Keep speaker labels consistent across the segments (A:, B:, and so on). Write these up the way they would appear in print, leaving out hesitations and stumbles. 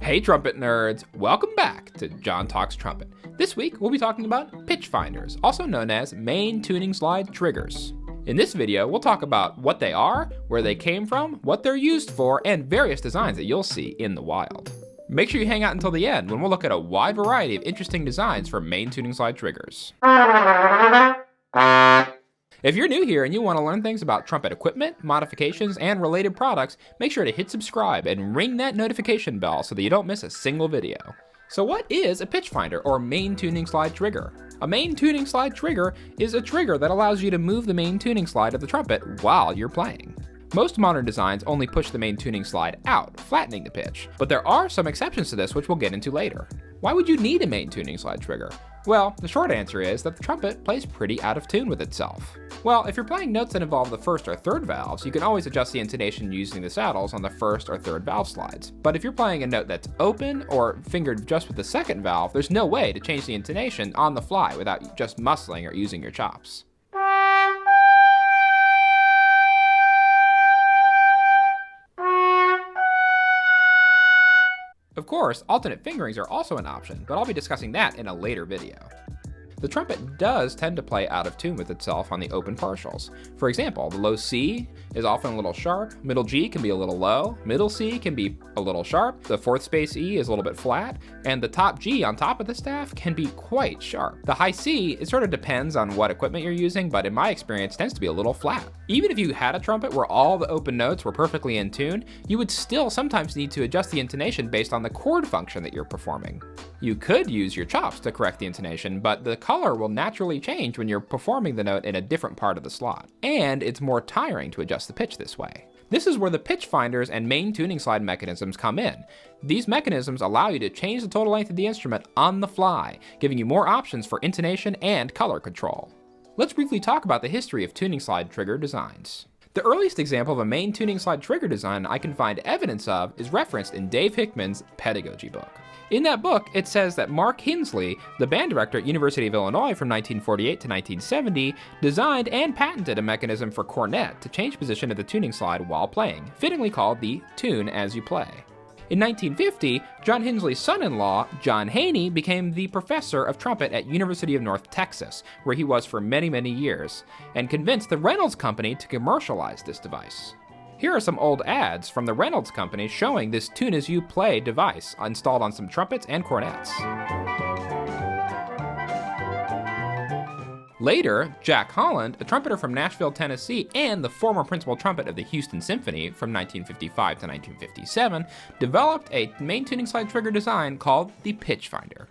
A: Hey trumpet nerds, welcome back to John Talks Trumpet. This week we'll be talking about Pitchfinders, also known as main tuning slide triggers. In this video we'll talk about what they are, where they came from, what they're used for, and various designs that you'll see in the wild. Make sure you hang out until the end when we'll look at a wide variety of interesting designs for main tuning slide triggers. If you're new here and you want to learn things about trumpet equipment, modifications, and related products, make sure to hit subscribe and ring that notification bell so that you don't miss a single video. So what is a Pitchfinder or main tuning slide trigger? A main tuning slide trigger is a trigger that allows you to move the main tuning slide of the trumpet while you're playing. Most modern designs only push the main tuning slide out, flattening the pitch, but there are some exceptions to this which we'll get into later. Why would you need a main tuning slide trigger? Well, the short answer is that the trumpet plays pretty out of tune with itself. Well, if you're playing notes that involve the first or third valves, you can always adjust the intonation using the saddles on the first or third valve slides. But if you're playing a note that's open or fingered just with the second valve, there's no way to change the intonation on the fly without just muscling or using your chops. Of course, alternate fingerings are also an option, but I'll be discussing that in a later video. The trumpet does tend to play out of tune with itself on the open partials. For example, the low C is often a little sharp, middle G can be a little low, middle C can be a little sharp, the fourth space E is a little bit flat, and the top G on top of the staff can be quite sharp. The high C, it sort of depends on what equipment you're using, but in my experience tends to be a little flat. Even if you had a trumpet where all the open notes were perfectly in tune, you would still sometimes need to adjust the intonation based on the chord function that you're performing. You could use your chops to correct the intonation, but the color will naturally change when you're performing the note in a different part of the slot, and it's more tiring to adjust the pitch this way. This is where the Pitchfinders and main tuning slide mechanisms come in. These mechanisms allow you to change the total length of the instrument on the fly, giving you more options for intonation and color control. Let's briefly talk about the history of tuning slide trigger designs. The earliest example of a main tuning slide trigger design I can find evidence of is referenced in Dave Hickman's Pedagogy book. In that book, it says that Mark Hinsley, the band director at University of Illinois from 1948 to 1970, designed and patented a mechanism for cornet to change position of the tuning slide while playing, fittingly called the tune as you play. In 1950, John Hinsley's son-in-law, John Haney, became the professor of trumpet at University of North Texas, where he was for many, many years, and convinced the Reynolds Company to commercialize this device. Here are some old ads from the Reynolds Company showing this tune as you play device installed on some trumpets and cornets. Later, Jack Holland, a trumpeter from Nashville, Tennessee, and the former principal trumpet of the Houston Symphony from 1955 to 1957, developed a main tuning slide trigger design called the Pitchfinder.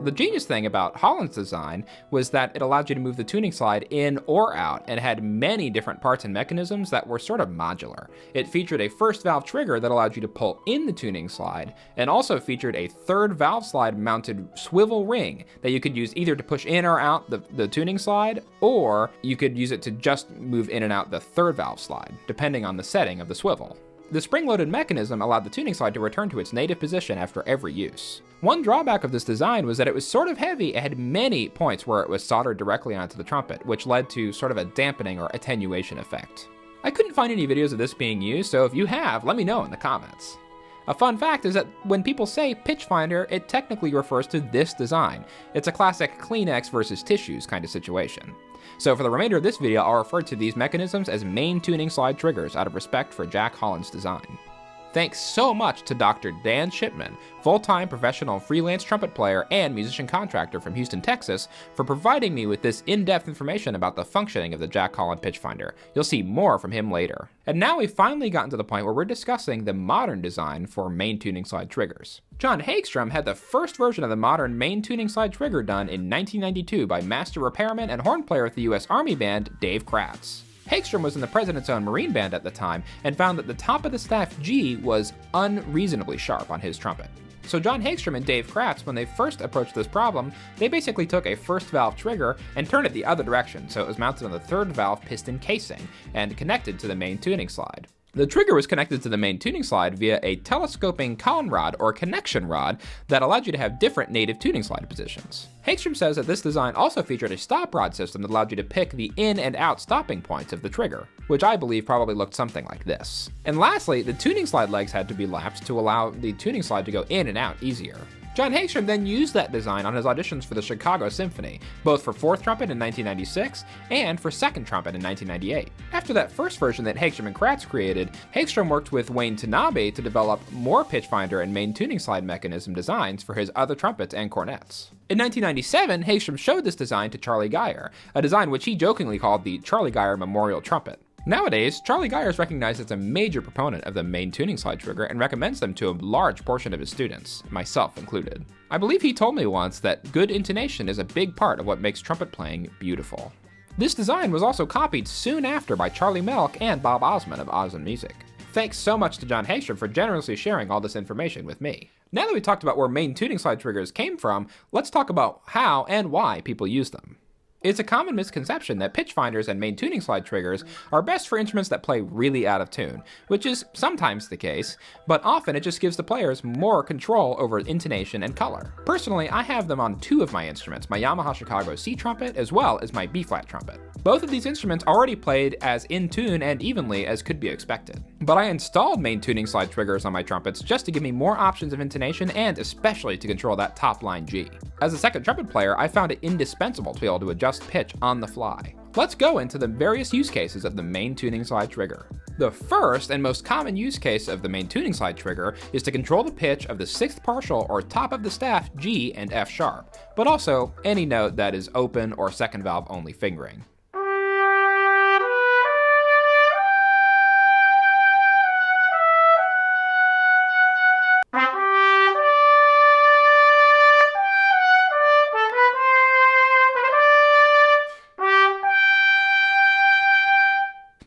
A: The genius thing about Holland's design was that it allowed you to move the tuning slide in or out and had many different parts and mechanisms that were sort of modular. It featured a first valve trigger that allowed you to pull in the tuning slide, and also featured a third valve slide mounted swivel ring that you could use either to push in or out the tuning slide, or you could use it to just move in and out the third valve slide, depending on the setting of the swivel. The spring-loaded mechanism allowed the tuning slide to return to its native position after every use. One drawback of this design was that it was sort of heavy. It had many points where it was soldered directly onto the trumpet, which led to sort of a dampening or attenuation effect. I couldn't find any videos of this being used, so if you have, let me know in the comments. A fun fact is that when people say Pitchfinder, it technically refers to this design. It's a classic Kleenex versus tissues kind of situation. So for the remainder of this video, I'll refer to these mechanisms as main tuning slide triggers out of respect for Jack Holland's design. Thanks so much to Dr. Dan Shipman, full-time professional freelance trumpet player and musician contractor from Houston, Texas, for providing me with this in-depth information about the functioning of the Jack Holland Pitchfinder. You'll see more from him later. And now we've finally gotten to the point where we're discussing the modern design for main tuning slide triggers. John Hagstrom had the first version of the modern main tuning slide trigger done in 1992 by master repairman and horn player with the U.S. Army Band, Dave Kratz. Hagstrom was in the President's Own Marine Band at the time and found that the top of the staff G was unreasonably sharp on his trumpet. So John Hagstrom and Dave Kratz, when they first approached this problem, they basically took a first valve trigger and turned it the other direction so it was mounted on the third valve piston casing and connected to the main tuning slide. The trigger was connected to the main tuning slide via a telescoping con rod or connection rod that allowed you to have different native tuning slide positions. Hagstrom says that this design also featured a stop rod system that allowed you to pick the in and out stopping points of the trigger, which I believe probably looked something like this. And lastly, the tuning slide legs had to be lapsed to allow the tuning slide to go in and out easier. John Hagstrom then used that design on his auditions for the Chicago Symphony, both for 4th trumpet in 1996 and for 2nd trumpet in 1998. After that first version that Hagstrom and Kratz created, Hagstrom worked with Wayne Tanabe to develop more Pitchfinder and main tuning slide mechanism designs for his other trumpets and cornets. In 1997, Hagstrom showed this design to Charlie Geyer, a design which he jokingly called the Charlie Geyer Memorial Trumpet. Nowadays, Charlie Geyer is recognized as a major proponent of the main tuning slide trigger and recommends them to a large portion of his students, myself included. I believe he told me once that good intonation is a big part of what makes trumpet playing beautiful. This design was also copied soon after by Charlie Melk and Bob Osmond of Osmond Music. Thanks so much to John Hagstrom for generously sharing all this information with me. Now that we talked about where main tuning slide triggers came from, let's talk about how and why people use them. It's a common misconception that pitchfinders and main tuning slide triggers are best for instruments that play really out of tune, which is sometimes the case, but often it just gives the players more control over intonation and color. Personally, I have them on 2 of my instruments, my Yamaha Chicago C trumpet as well as my B-flat trumpet. Both of these instruments already played as in tune and evenly as could be expected. But I installed main tuning slide triggers on my trumpets just to give me more options of intonation and especially to control that top line G. As a second trumpet player, I found it indispensable to be able to adjust pitch on the fly. Let's go into the various use cases of the main tuning slide trigger. The first and most common use case of the main tuning slide trigger is to control the pitch of the 6th partial or top of the staff G and F sharp, but also any note that is open or second valve only fingering.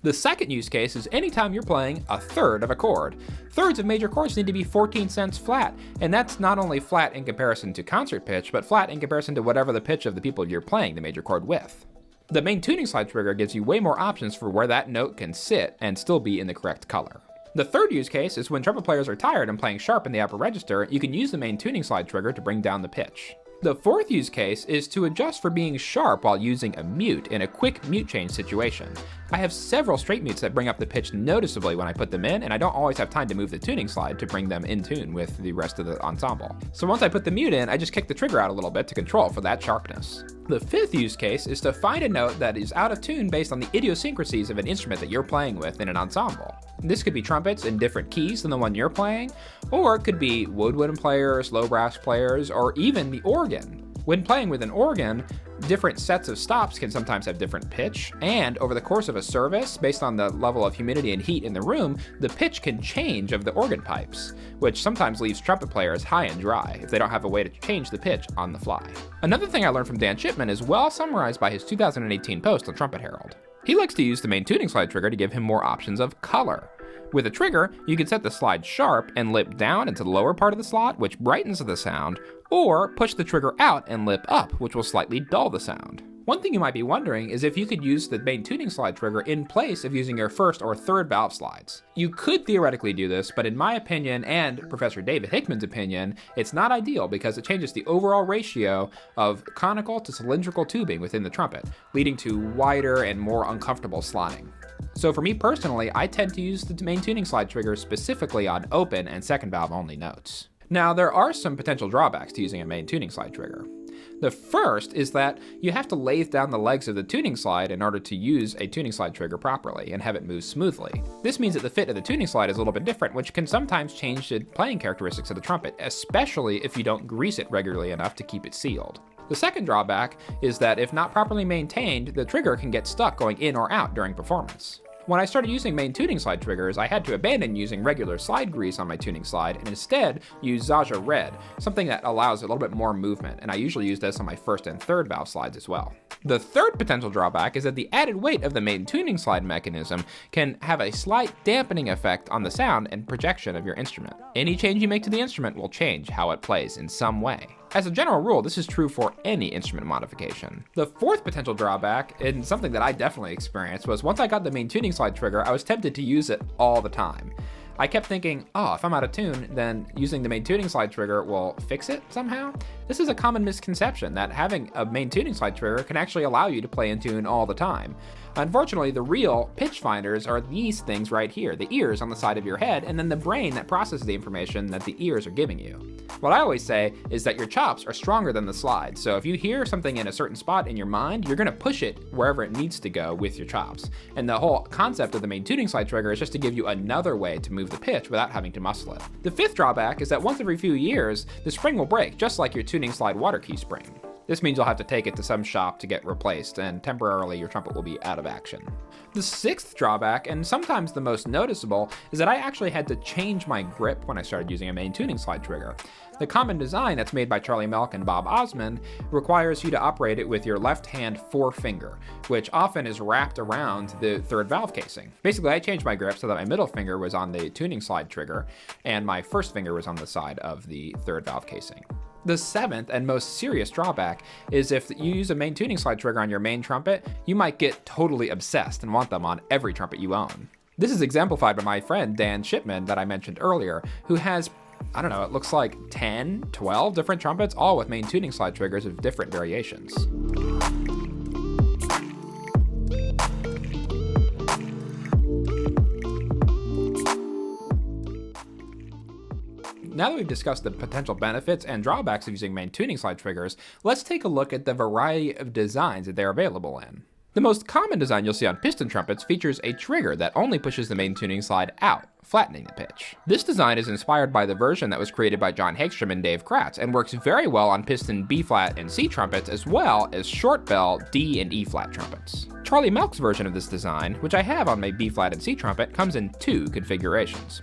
A: The second use case is anytime you're playing a third of a chord. Thirds of major chords need to be 14 cents flat, and that's not only flat in comparison to concert pitch, but flat in comparison to whatever the pitch of the people you're playing the major chord with. The main tuning slide trigger gives you way more options for where that note can sit and still be in the correct color. The third use case is when trumpet players are tired and playing sharp in the upper register, you can use the main tuning slide trigger to bring down the pitch. The fourth use case is to adjust for being sharp while using a mute in a quick mute change situation. I have several straight mutes that bring up the pitch noticeably when I put them in, and I don't always have time to move the tuning slide to bring them in tune with the rest of the ensemble. So once I put the mute in, I just kick the trigger out a little bit to control for that sharpness. The fifth use case is to find a note that is out of tune based on the idiosyncrasies of an instrument that you're playing with in an ensemble. This could be trumpets in different keys than the one you're playing, or it could be woodwind players, low brass players, or even the organ. When playing with an organ, different sets of stops can sometimes have different pitch, and over the course of a service, based on the level of humidity and heat in the room, the pitch can change of the organ pipes, which sometimes leaves trumpet players high and dry if they don't have a way to change the pitch on the fly. Another thing I learned from Dan Shipman is well summarized by his 2018 post on Trumpet Herald. He likes to use the main tuning slide trigger to give him more options of color. With a trigger, you can set the slide sharp and lip down into the lower part of the slot, which brightens the sound, or push the trigger out and lip up, which will slightly dull the sound. One thing you might be wondering is if you could use the main tuning slide trigger in place of using your first or third valve slides. You could theoretically do this, but in my opinion and Professor David Hickman's opinion, it's not ideal because it changes the overall ratio of conical to cylindrical tubing within the trumpet, leading to wider and more uncomfortable slotting. So for me personally, I tend to use the main tuning slide trigger specifically on open and second valve only notes. Now, there are some potential drawbacks to using a main tuning slide trigger. The first is that you have to lathe down the legs of the tuning slide in order to use a tuning slide trigger properly and have it move smoothly. This means that the fit of the tuning slide is a little bit different, which can sometimes change the playing characteristics of the trumpet, especially if you don't grease it regularly enough to keep it sealed. The second drawback is that if not properly maintained, the trigger can get stuck going in or out during performance. When I started using main tuning slide triggers, I had to abandon using regular slide grease on my tuning slide and instead use Zaja Red, something that allows a little bit more movement, and I usually use this on my first and third valve slides as well. The third potential drawback is that the added weight of the main tuning slide mechanism can have a slight dampening effect on the sound and projection of your instrument. Any change you make to the instrument will change how it plays in some way. As a general rule, this is true for any instrument modification. The fourth potential drawback, and something that I definitely experienced, was once I got the main tuning slide trigger, I was tempted to use it all the time. I kept thinking, oh, if I'm out of tune, then using the main tuning slide trigger will fix it somehow. This is a common misconception that having a main tuning slide trigger can actually allow you to play in tune all the time. Unfortunately, the real Pitchfinders are these things right here, the ears on the side of your head, and then the brain that processes the information that the ears are giving you. What I always say is that your chops are stronger than the slide, so if you hear something in a certain spot in your mind, you're going to push it wherever it needs to go with your chops. And the whole concept of the main tuning slide trigger is just to give you another way to move the pitch without having to muscle it. The fifth drawback is that once every few years, the spring will break, just like your tuning slide water key spring. This means you'll have to take it to some shop to get replaced, and temporarily your trumpet will be out of action. The sixth drawback, and sometimes the most noticeable, is that I actually had to change my grip when I started using a main tuning slide trigger. The common design that's made by Charlie Melk and Bob Osmond requires you to operate it with your left hand forefinger, which often is wrapped around the third valve casing. Basically, I changed my grip so that my middle finger was on the tuning slide trigger, and my first finger was on the side of the third valve casing. The seventh and most serious drawback is if you use a main tuning slide trigger on your main trumpet, you might get totally obsessed and want them on every trumpet you own. This is exemplified by my friend Dan Shipman that I mentioned earlier, who has, I don't know, it looks like 10, 12 different trumpets, all with main tuning slide triggers of different variations. Now that we've discussed the potential benefits and drawbacks of using main tuning slide triggers, let's take a look at the variety of designs that they're available in. The most common design you'll see on piston trumpets features a trigger that only pushes the main tuning slide out, flattening the pitch. This design is inspired by the version that was created by John Hagstrom and Dave Kratz and works very well on piston B-flat and C trumpets as well as short bell D and E-flat trumpets. Charlie Melk's version of this design, which I have on my B-flat and C trumpet, comes in two configurations.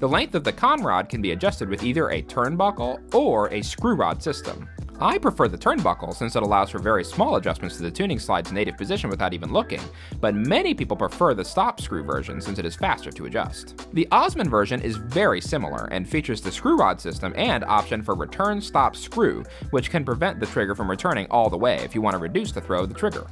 A: The length of the con rod can be adjusted with either a turnbuckle or a screw rod system. I prefer the turnbuckle since it allows for very small adjustments to the tuning slide's native position without even looking, but many people prefer the stop screw version since it is faster to adjust. The Osmond version is very similar and features the screw rod system and option for return stop screw, which can prevent the trigger from returning all the way if you want to reduce the throw of the trigger.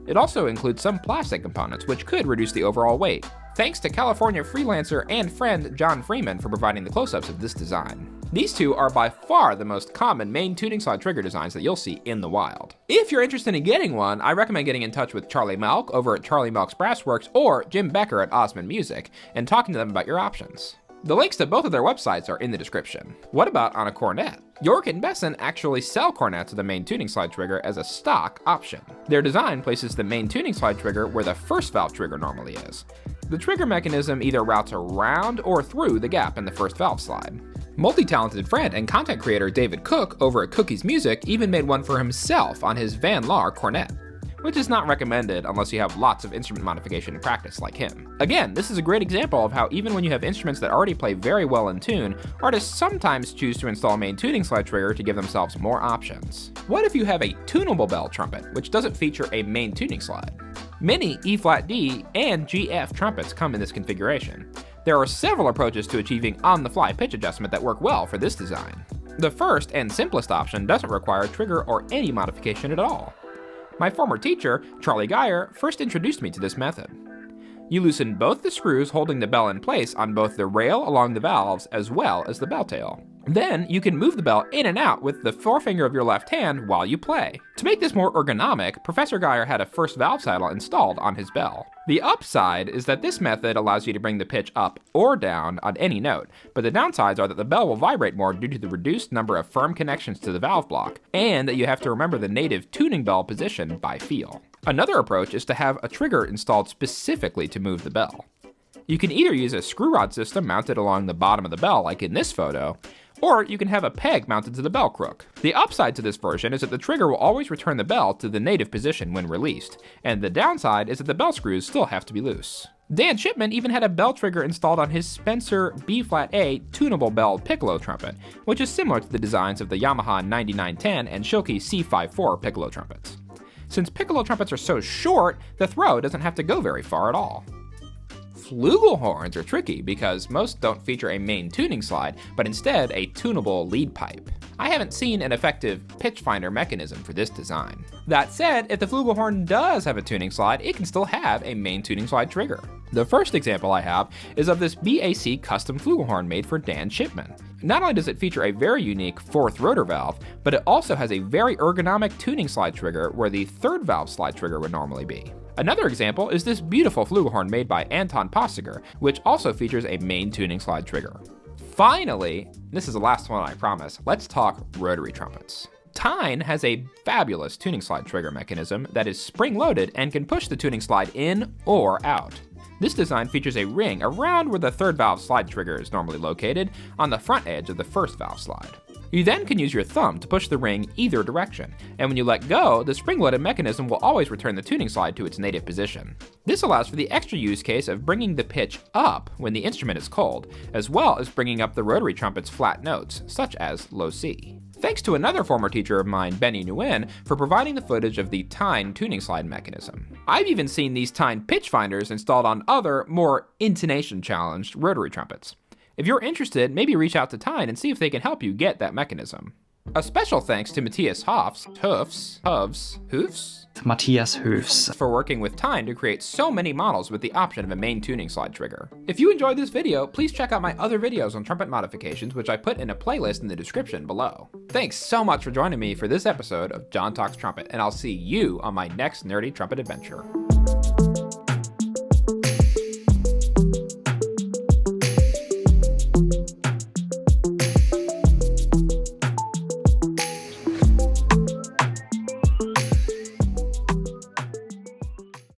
A: It also includes some plastic components, which could reduce the overall weight. Thanks to California freelancer and friend John Freeman for providing the close-ups of this design. These two are by far the most common main tuning slide trigger designs that you'll see in the wild. If you're interested in getting one, I recommend getting in touch with Charlie Melk over at Charlie Melk's Brassworks or Jim Becker at Osmond Music and talking to them about your options. The links to both of their websites are in the description. What about on a cornet? York and Besson actually sell cornets with a main tuning slide trigger as a stock option. Their design places the main tuning slide trigger where the first valve trigger normally is. The trigger mechanism either routes around or through the gap in the first valve slide. Multi-talented friend and content creator David Koch over at Cookie's Music even made one for himself on his Van Laar cornet, which is not recommended unless you have lots of instrument modification practice like him. Again, this is a great example of how even when you have instruments that already play very well in tune, artists sometimes choose to install a main tuning slide trigger to give themselves more options. What if you have a tunable bell trumpet, which doesn't feature a main tuning slide? Many E-flat-D and G-F trumpets come in this configuration. There are several approaches to achieving on-the-fly pitch adjustment that work well for this design. The first and simplest option doesn't require a trigger or any modification at all. My former teacher, Charlie Geyer, first introduced me to this method. You loosen both the screws holding the bell in place on both the rail along the valves as well as the bell tail. Then you can move the bell in and out with the forefinger of your left hand while you play. To make this more ergonomic, Professor Geyer had a first valve saddle installed on his bell. The upside is that this method allows you to bring the pitch up or down on any note, but the downsides are that the bell will vibrate more due to the reduced number of firm connections to the valve block, and that you have to remember the native tuning bell position by feel. Another approach is to have a trigger installed specifically to move the bell. You can either use a screw rod system mounted along the bottom of the bell like in this photo, or you can have a peg mounted to the bell crook. The upside to this version is that the trigger will always return the bell to the native position when released, and the downside is that the bell screws still have to be loose. Dan Shipman even had a bell trigger installed on his Spencer B-flat-A tunable bell piccolo trumpet, which is similar to the designs of the Yamaha 9910 and Schilke C54 piccolo trumpets. Since piccolo trumpets are so short, the throw doesn't have to go very far at all. Flugelhorns are tricky because most don't feature a main tuning slide, but instead a tunable lead pipe. I haven't seen an effective Pitchfinder mechanism for this design. That said, if the flugelhorn does have a tuning slide, it can still have a main tuning slide trigger. The first example I have is of this BAC custom flugelhorn made for Dan Shipman. Not only does it feature a very unique fourth rotor valve, but it also has a very ergonomic tuning slide trigger where the third valve slide trigger would normally be. Another example is this beautiful flugelhorn made by Anton Postiger, which also features a main tuning slide trigger. Finally, this is the last one I promise, let's talk rotary trumpets. Tyne has a fabulous tuning slide trigger mechanism that is spring-loaded and can push the tuning slide in or out. This design features a ring around where the third valve slide trigger is normally located, on the front edge of the first valve slide. You then can use your thumb to push the ring either direction, and when you let go, the spring-loaded mechanism will always return the tuning slide to its native position. This allows for the extra use case of bringing the pitch up when the instrument is cold, as well as bringing up the rotary trumpet's flat notes, such as low C. Thanks to another former teacher of mine, Nguyen, for providing the footage of the Tyne tuning slide mechanism. I've even seen these Tyne Pitchfinders installed on other, more intonation-challenged rotary trumpets. If you're interested, maybe reach out to Tyne and see if they can help you get that mechanism. A special thanks to Matthias Hoofs for working with Tyne to create so many models with the option of a main tuning slide trigger. If you enjoyed this video, please check out my other videos on trumpet modifications, which I put in a playlist in the description below. Thanks so much for joining me for this episode of John Talks Trumpet, and I'll see you on my next nerdy trumpet adventure.